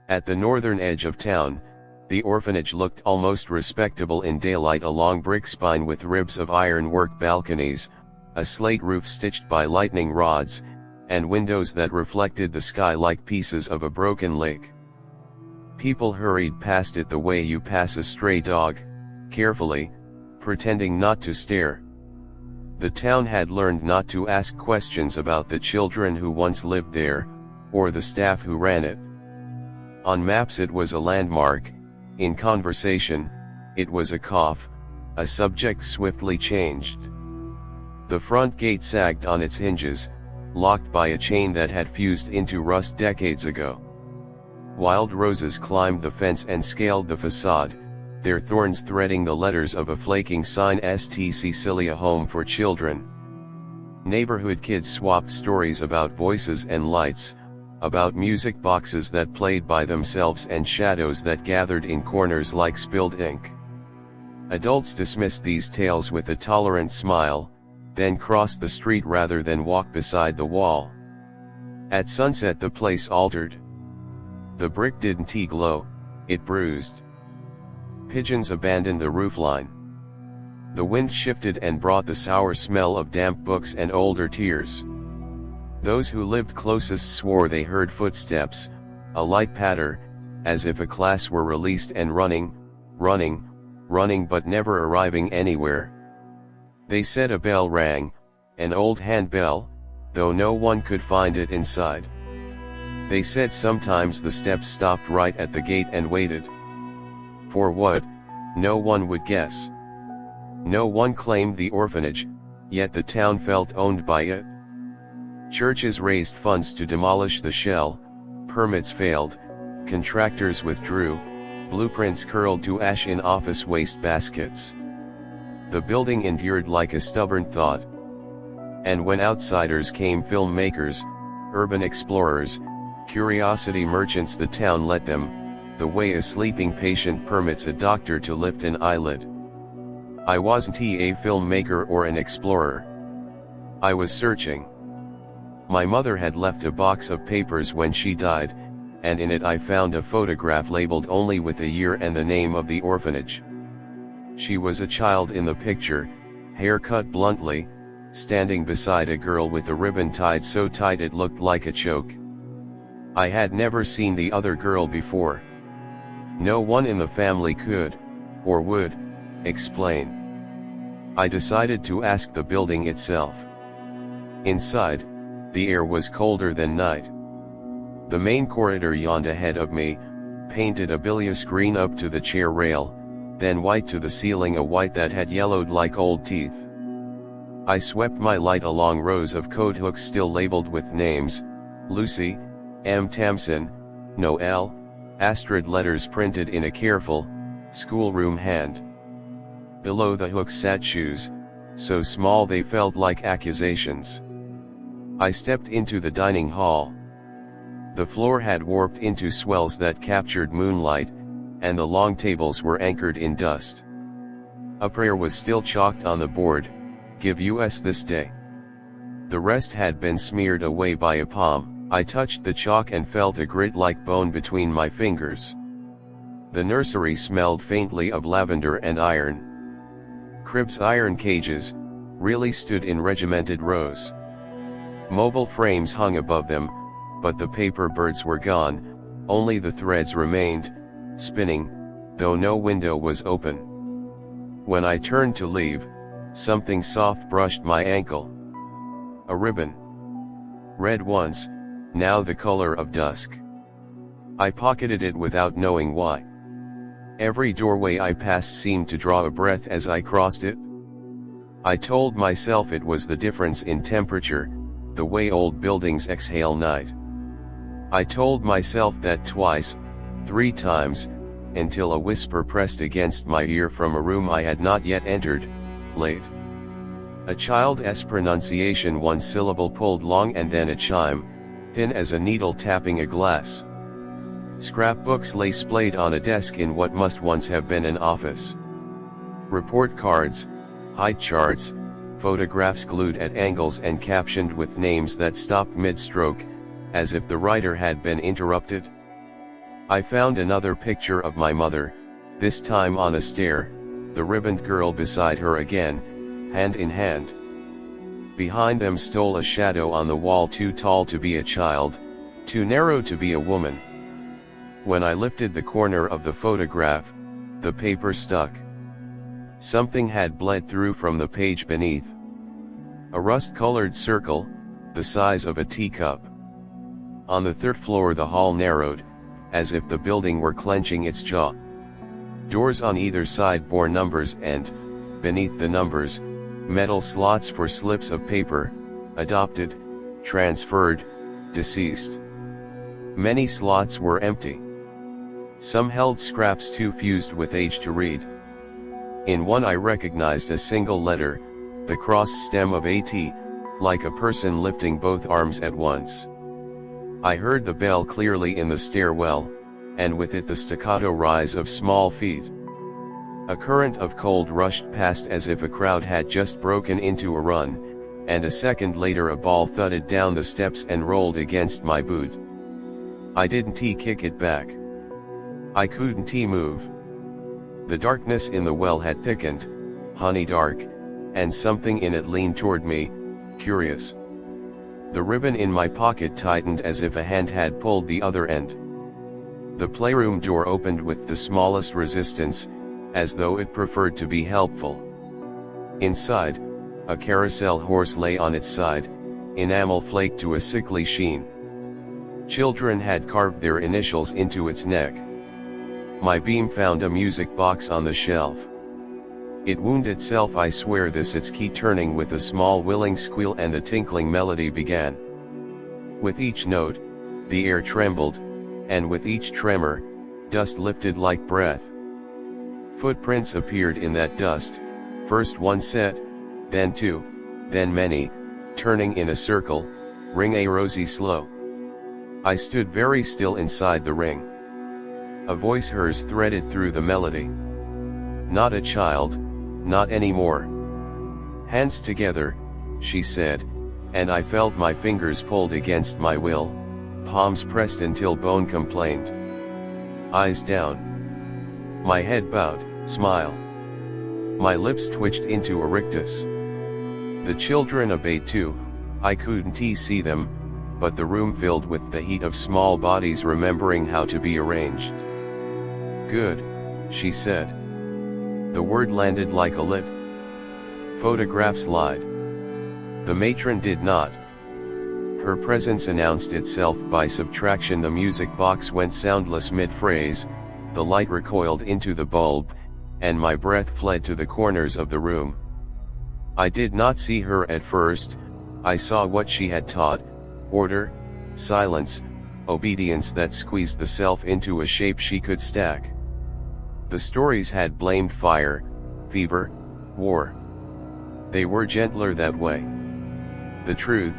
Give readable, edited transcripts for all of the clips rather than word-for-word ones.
At the northern edge of town, the orphanage looked almost respectable in daylight, a long brick spine with ribs of ironwork balconies, a slate roof stitched by lightning rods, and windows that reflected the sky like pieces of a broken lake. People hurried past it the way you pass a stray dog, carefully, pretending not to stare. The town had learned not to ask questions about the children who once lived there, or the staff who ran it. On maps it was a landmark, in conversation, it was a cough, a subject swiftly changed. The front gate sagged on its hinges, locked by a chain that had fused into rust decades ago. Wild roses climbed the fence and scaled the facade, their thorns threading the letters of a flaking sign, St. Cecilia Home for Children. Neighborhood kids swapped stories about voices and lights, about music boxes that played by themselves and shadows that gathered in corners like spilled ink. Adults dismissed these tales with a tolerant smile, then crossed the street rather than walk beside the wall. At sunset the place altered. The brick didn't glow, it bruised. Pigeons abandoned the roofline. The wind shifted and brought the sour smell of damp books and older tears. Those who lived closest swore they heard footsteps, a light patter, as if a class were released and running but never arriving anywhere. They said a bell rang, an old handbell, though no one could find it inside. They said sometimes the steps stopped right at the gate and waited. For what? No one would guess. No one claimed the orphanage, yet the town felt owned by it. Churches raised funds to demolish the shell, permits failed, contractors withdrew, blueprints curled to ash in office waste baskets. The building endured like a stubborn thought. And when outsiders came, filmmakers, urban explorers, curiosity merchants, the town let them, the way a sleeping patient permits a doctor to lift an eyelid. I wasn't a filmmaker or an explorer. I was searching. My mother had left a box of papers when she died, and in it I found a photograph labeled only with a year and the name of the orphanage. She was a child in the picture, hair cut bluntly, standing beside a girl with a ribbon tied so tight it looked like a choke. I had never seen the other girl before. No one in the family could, or would, explain. I decided to ask the building itself. Inside, the air was colder than night. The main corridor yawned ahead of me, painted a bilious green up to the chair rail, then white to the ceiling, a white that had yellowed like old teeth. I swept my light along rows of coat hooks still labeled with names: Lucy, M. Tamsin, Noel, Astrid, letters printed in a careful, schoolroom hand. Below the hooks sat shoes, so small they felt like accusations. I stepped into the dining hall. The floor had warped into swells that captured moonlight, and the long tables were anchored in dust. A prayer was still chalked on the board: "Give us this day." The rest had been smeared away by a palm. I touched the chalk and felt a grit like bone between my fingers. The nursery smelled faintly of lavender and iron. Cribs' iron cages really stood in regimented rows. Mobile frames hung above them, but the paper birds were gone, only the threads remained, spinning, though no window was open. When I turned to leave, something soft brushed my ankle. A ribbon. Red once, now the color of dusk. I pocketed it without knowing why. Every doorway I passed seemed to draw a breath as I crossed it. I told myself it was the difference in temperature, the way old buildings exhale night. I told myself that twice, 3 times, until a whisper pressed against my ear from a room I had not yet entered: "Late." A child's pronunciation, one syllable pulled long, and then a chime, thin as a needle tapping a glass. Scrapbooks lay splayed on a desk in what must once have been an office. Report cards, height charts, photographs glued at angles and captioned with names that stopped mid-stroke, as if the writer had been interrupted. I found another picture of my mother, this time on a stair, the ribboned girl beside her again, hand in hand. Behind them stole a shadow on the wall, too tall to be a child, too narrow to be a woman. When I lifted the corner of the photograph, the paper stuck. Something had bled through from the page beneath. A rust-colored circle, the size of a teacup. On the third floor the hall narrowed, as if the building were clenching its jaw. Doors on either side bore numbers and, beneath the numbers, metal slots for slips of paper, adopted, transferred, deceased. Many slots were empty. Some held scraps too fused with age to read. In one I recognized a single letter, the cross stem of AT, like a person lifting both arms at once. I heard the bell clearly in the stairwell, and with it the staccato rise of small feet. A current of cold rushed past as if a crowd had just broken into a run, and a second later a ball thudded down the steps and rolled against my boot. I didn't kick it back. I couldn't move. The darkness in the well had thickened, honey dark, and something in it leaned toward me, curious. The ribbon in my pocket tightened as if a hand had pulled the other end. The playroom door opened with the smallest resistance, as though it preferred to be helpful. Inside, a carousel horse lay on its side, enamel flaked to a sickly sheen. Children had carved their initials into its neck. My beam found a music box on the shelf. It wound itself, I swear this, its key turning with a small willing squeal, and the tinkling melody began. With each note, the air trembled, and with each tremor, dust lifted like breath. Footprints appeared in that dust, first one set, then two, then many, turning in a circle, ring a rosy slow. I stood very still inside the ring. A voice, hers, threaded through the melody. Not a child, not anymore. Hands together, she said, and I felt my fingers pulled against my will, palms pressed until bone complained. Eyes down. My head bowed, smile. My lips twitched into a rictus. The children obeyed too. I couldn't see them, but the room filled with the heat of small bodies remembering how to be arranged. Good, she said. The word landed like a lip. Photographs lied. The matron did not. Her presence announced itself by subtraction. The music box went soundless mid-phrase, the light recoiled into the bulb, and my breath fled to the corners of the room. I did not see her at first. I saw what she had taught: order, silence, obedience that squeezed the self into a shape she could stack. The stories had blamed fire, fever, war. They were gentler that way. The truth,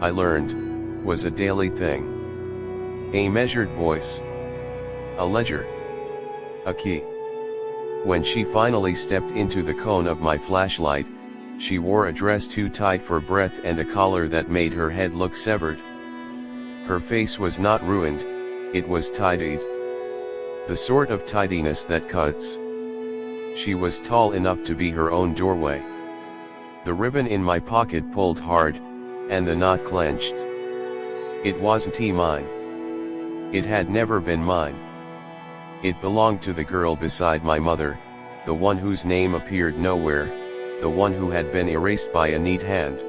I learned, was a daily thing. A measured voice. A ledger. A key. When she finally stepped into the cone of my flashlight, she wore a dress too tight for breath and a collar that made her head look severed. Her face was not ruined, it was tidied. The sort of tidiness that cuts. She was tall enough to be her own doorway. The ribbon in my pocket pulled hard, and the knot clenched. It wasn't mine. It had never been mine. It belonged to the girl beside my mother, the one whose name appeared nowhere, the one who had been erased by a neat hand.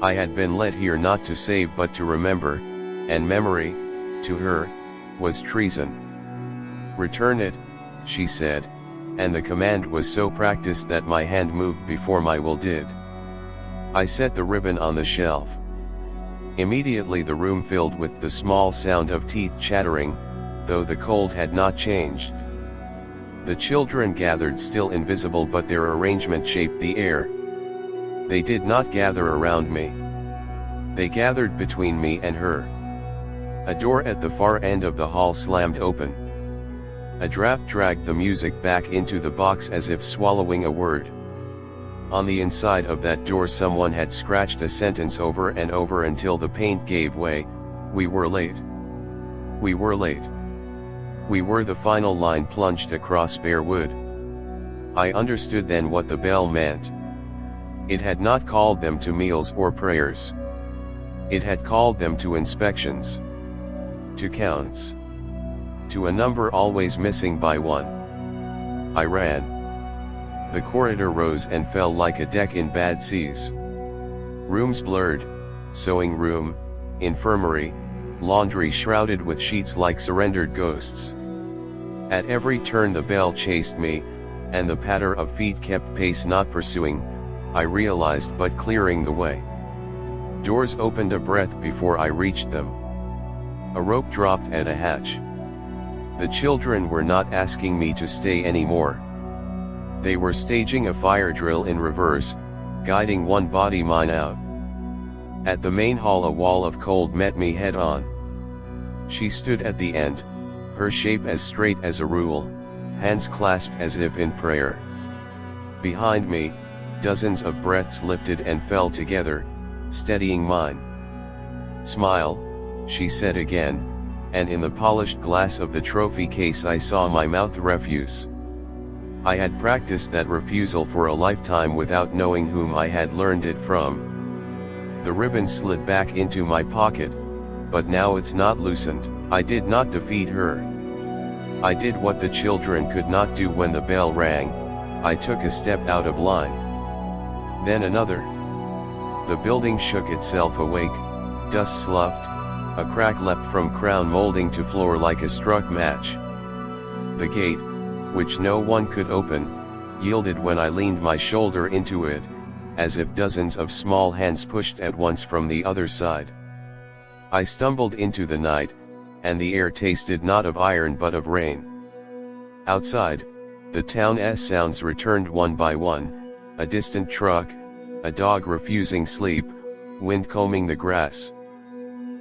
I had been led here not to save but to remember, and memory, to her, was treason. Return it, she said, and the command was so practiced that my hand moved before my will did. I set the ribbon on the shelf. Immediately the room filled with the small sound of teeth chattering, though the cold had not changed. The children gathered still invisible, but their arrangement shaped the air. They did not gather around me. They gathered between me and her. A door at the far end of the hall slammed open. A draft dragged the music back into the box as if swallowing a word. On the inside of that door someone had scratched a sentence over and over until the paint gave way: we were late. We were late. We were the final line plunged across bare wood. I understood then what the bell meant. It had not called them to meals or prayers. It had called them to inspections. To counts. To a number always missing by one. I ran. The corridor rose and fell like a deck in bad seas. Rooms blurred, sewing room, infirmary, laundry shrouded with sheets like surrendered ghosts. At every turn the bell chased me, and the patter of feet kept pace, not pursuing, I realized, but clearing the way. Doors opened a breath before I reached them. A rope dropped at a hatch. The children were not asking me to stay anymore. They were staging a fire drill in reverse, guiding one body mine out. At the main hall a wall of cold met me head on. She stood at the end, her shape as straight as a rule, hands clasped as if in prayer. Behind me, dozens of breaths lifted and fell together, steadying mine. "Smile," she said again, and in the polished glass of the trophy case I saw my mouth refuse. I had practiced that refusal for a lifetime without knowing whom I had learned it from. The ribbon slid back into my pocket, but now it's not loosened. I did not defeat her. I did what the children could not do when the bell rang. I took a step out of line. Then another. The building shook itself awake, dust sloughed, a crack leapt from crown molding to floor like a struck match. The gate, which no one could open, yielded when I leaned my shoulder into it, as if dozens of small hands pushed at once from the other side. I stumbled into the night, and the air tasted not of iron but of rain. Outside, the town's sounds returned one by one, a distant truck, a dog refusing sleep, wind combing the grass.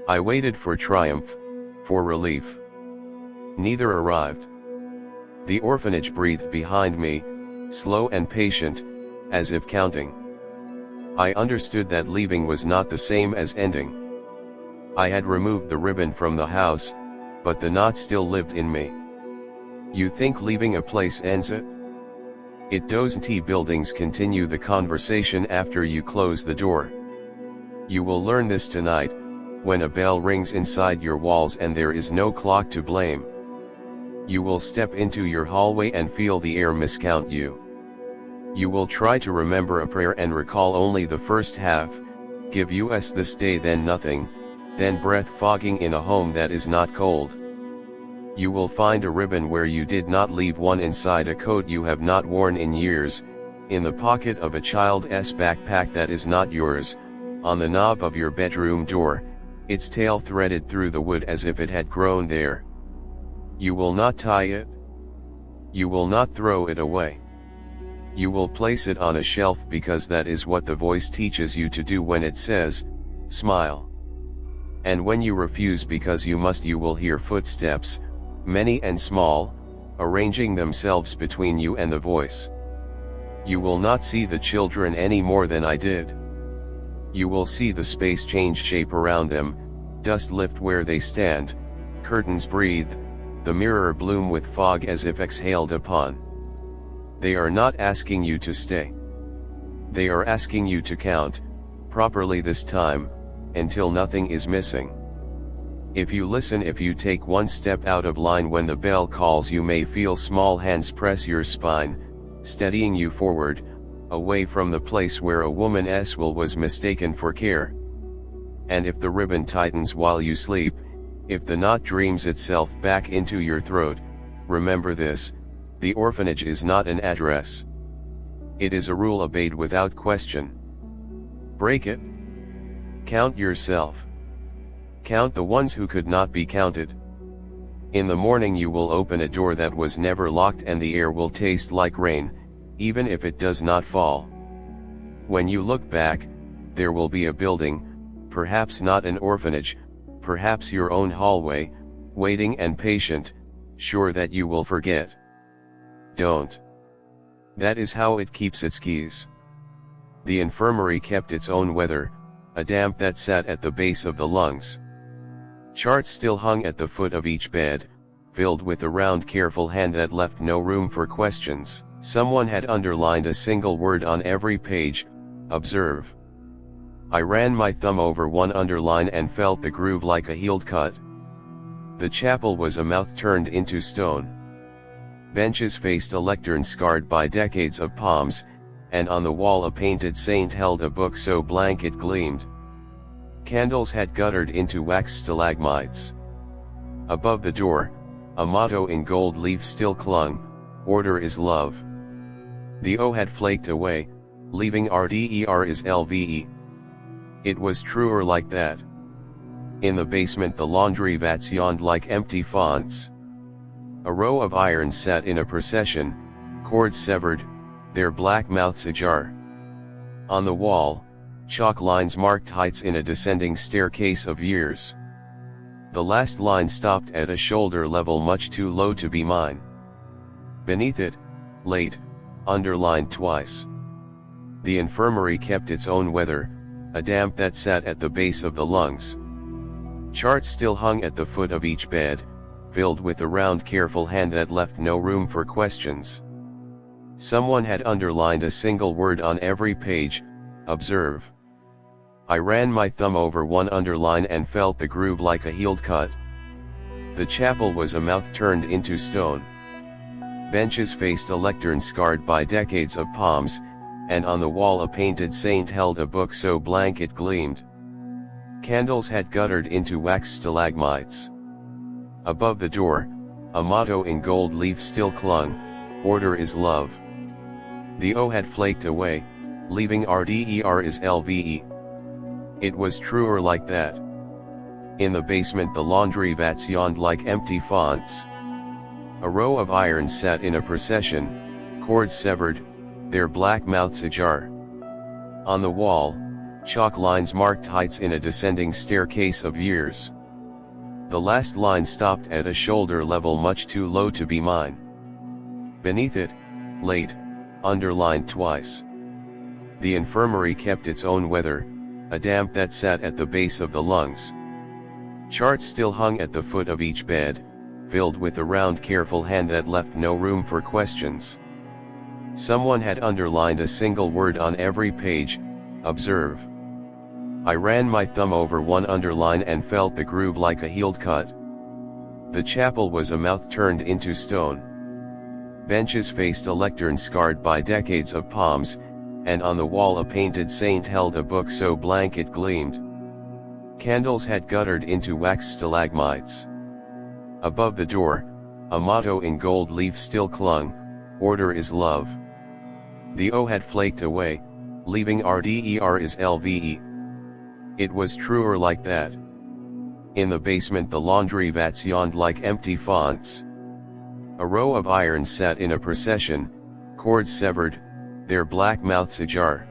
I waited for triumph, for relief. Neither arrived. The orphanage breathed behind me, slow and patient, as if counting. I understood that leaving was not the same as ending. I had removed the ribbon from the house, but the knot still lived in me. You think leaving a place ends it? It doesn't. Buildings continue the conversation after you close the door. You will learn this tonight, when a bell rings inside your walls and there is no clock to blame. You will step into your hallway and feel the air miscount you. You will try to remember a prayer and recall only the first half, give us this day then nothing, then breath fogging in a home that is not cold. You will find a ribbon where you did not leave one, inside a coat you have not worn in years, in the pocket of a child's backpack that is not yours, on the knob of your bedroom door, its tail threaded through the wood as if it had grown there. You will not tie it. You will not throw it away. You will place it on a shelf because that is what the voice teaches you to do when it says, "Smile." And when you refuse because you must, you will hear footsteps, many and small, arranging themselves between you and the voice. You will not see the children any more than I did. You will see the space change shape around them, dust lift where they stand, curtains breathe, the mirror bloom with fog as if exhaled upon. They are not asking you to stay. They are asking you to count, properly this time, until nothing is missing. If you listen, if you take one step out of line when the bell calls, you may feel small hands press your spine, steadying you forward, away from the place where a woman's will was mistaken for care. And if the ribbon tightens while you sleep, if the knot dreams itself back into your throat, remember this: the orphanage is not an address. It is a rule obeyed without question. Break it. Count yourself. Count the ones who could not be counted. In the morning you will open a door that was never locked and the air will taste like rain, even if it does not fall. When you look back, there will be a building, perhaps not an orphanage, perhaps your own hallway, waiting and patient, sure that you will forget. Don't. That is how it keeps its keys. The infirmary kept its own weather, a damp that sat at the base of the lungs. Charts still hung at the foot of each bed, filled with a round careful hand that left no room for questions. Someone had underlined a single word on every page, observe. I ran my thumb over one underline and felt the groove like a healed cut. The chapel was a mouth turned into stone. Benches faced a lectern scarred by decades of palms, and on the wall a painted saint held a book so blank it gleamed. Candles had guttered into wax stalagmites. Above the door, a motto in gold leaf still clung, order is love. The O had flaked away, leaving RDER is LVE. It was truer like that. In the basement the laundry vats yawned like empty fonts. A row of irons sat in a procession, cords severed, their black mouths ajar. On the wall, chalk lines marked heights in a descending staircase of years. The last line stopped at a shoulder level much too low to be mine. Beneath it, late, underlined twice. The infirmary kept its own weather, a damp that sat at the base of the lungs. Charts still hung at the foot of each bed, filled with a round careful hand that left no room for questions. Someone had underlined a single word on every page, observe. I ran my thumb over one underline and felt the groove like a healed cut. The chapel was a mouth turned into stone. Benches faced a lectern scarred by decades of palms, and on the wall a painted saint held a book so blank it gleamed. Candles had guttered into wax stalagmites. Above the door, a motto in gold leaf still clung, order is love. The O had flaked away, leaving RDER is LVE. It was truer like that. In the basement the laundry vats yawned like empty fonts. A row of irons sat in a procession, cords severed, their black mouths ajar. On the wall, chalk lines marked heights in a descending staircase of years. The last line stopped at a shoulder level much too low to be mine. Beneath it, late, underlined twice. The infirmary kept its own weather, a damp that sat at the base of the lungs. Charts still hung at the foot of each bed, filled with a round careful hand that left no room for questions. Someone had underlined a single word on every page, observe. I ran my thumb over one underline and felt the groove like a healed cut. The chapel was a mouth turned into stone. Benches faced a lectern scarred by decades of palms, and on the wall a painted saint held a book so blank it gleamed. Candles had guttered into wax stalagmites. Above the door, a motto in gold leaf still clung, order is love. The O had flaked away, leaving RDER is LVE. It was truer like that. In the basement the laundry vats yawned like empty fonts. A row of irons sat in a procession, cords severed, their black mouths ajar.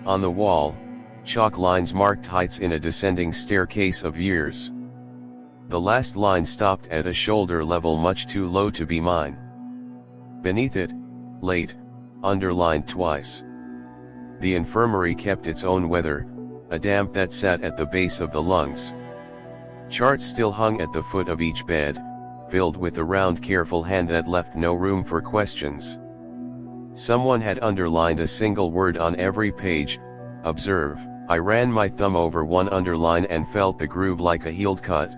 On the wall, chalk lines marked heights in a descending staircase of years. The last line stopped at a shoulder level much too low to be mine. Beneath it, late, underlined twice. The infirmary kept its own weather, a damp that sat at the base of the lungs. Charts still hung at the foot of each bed, filled with a round careful hand that left no room for questions. Someone had underlined a single word on every page, observe. I ran my thumb over one underline and felt the groove like a healed cut.